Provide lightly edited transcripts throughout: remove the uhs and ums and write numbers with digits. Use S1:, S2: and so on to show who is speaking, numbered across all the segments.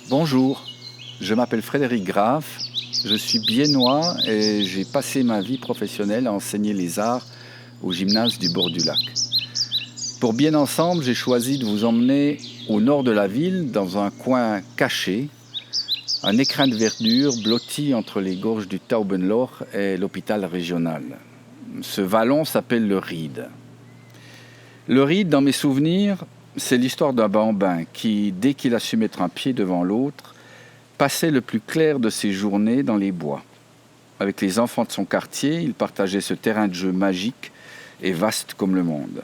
S1: Bonjour, je m'appelle Frédéric Graff, je suis biennois et j'ai passé ma vie professionnelle à enseigner les arts au gymnase du bord du lac. Pour Bien Ensemble, j'ai choisi de vous emmener au nord de la ville, dans un coin caché, un écrin de verdure blotti entre les gorges du Taubenloch et l'hôpital régional. Ce vallon s'appelle le Ried. Le Ried, dans mes souvenirs, c'est l'histoire d'un bambin qui, dès qu'il a su mettre un pied devant l'autre, passait le plus clair de ses journées dans les bois. Avec les enfants de son quartier, il partageait ce terrain de jeu magique et vaste comme le monde.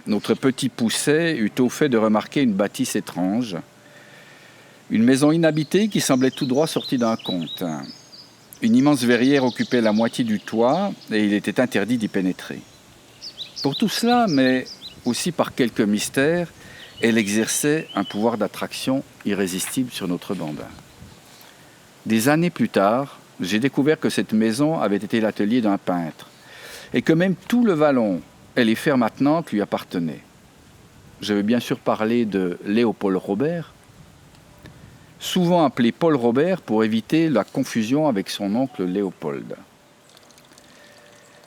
S1: Notre petit Pousset eut au fait de remarquer une bâtisse étrange, une maison inhabitée qui semblait tout droit sortie d'un conte. Une immense verrière occupait la moitié du toit et il était interdit d'y pénétrer. Pour tout cela, mais aussi par quelques mystères, elle exerçait un pouvoir d'attraction irrésistible sur notre bambin. Des années plus tard, j'ai découvert que cette maison avait été l'atelier d'un peintre et que même tout le vallon et les fermes attenantes lui appartenaient. Je veux bien sûr parler de Léopold Robert, souvent appelé Paul Robert pour éviter la confusion avec son oncle Léopold.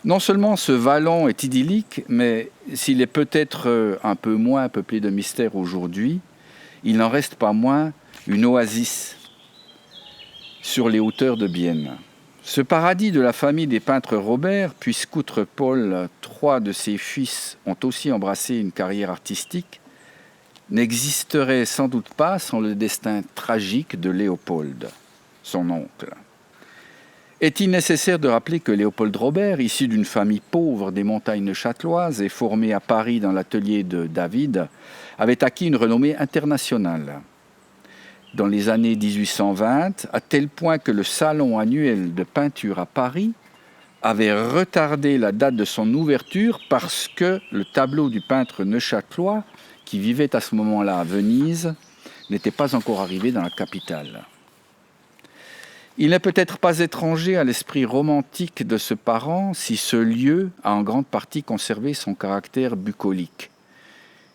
S1: Non seulement ce vallon est idyllique, mais s'il est peut-être un peu moins peuplé de mystères aujourd'hui, il n'en reste pas moins une oasis sur les hauteurs de Bienne. Ce paradis de la famille des peintres Robert, puisqu'outre Paul, 3 de ses fils ont aussi embrassé une carrière artistique, n'existerait sans doute pas sans le destin tragique de Léopold, son oncle. Est-il nécessaire de rappeler que Léopold Robert, issu d'une famille pauvre des montagnes châteloises et formé à Paris dans l'atelier de David, avait acquis une renommée internationale dans les années 1820, à tel point que le salon annuel de peinture à Paris avait retardé la date de son ouverture parce que le tableau du peintre neuchâtelois, qui vivait à ce moment-là à Venise, n'était pas encore arrivé dans la capitale. Il n'est peut-être pas étranger à l'esprit romantique de ce parent si ce lieu a en grande partie conservé son caractère bucolique,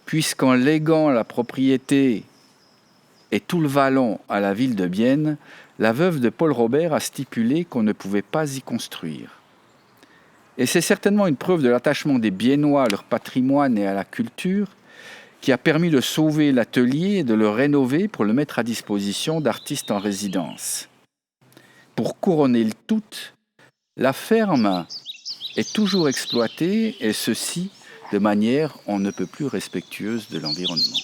S1: puisqu'en léguant la propriété et tout le vallon à la ville de Bienne, la veuve de Paul Robert a stipulé qu'on ne pouvait pas y construire. Et c'est certainement une preuve de l'attachement des Biennois à leur patrimoine et à la culture qui a permis de sauver l'atelier et de le rénover pour le mettre à disposition d'artistes en résidence. Pour couronner le tout, la ferme est toujours exploitée, et ceci de manière on ne peut plus respectueuse de l'environnement.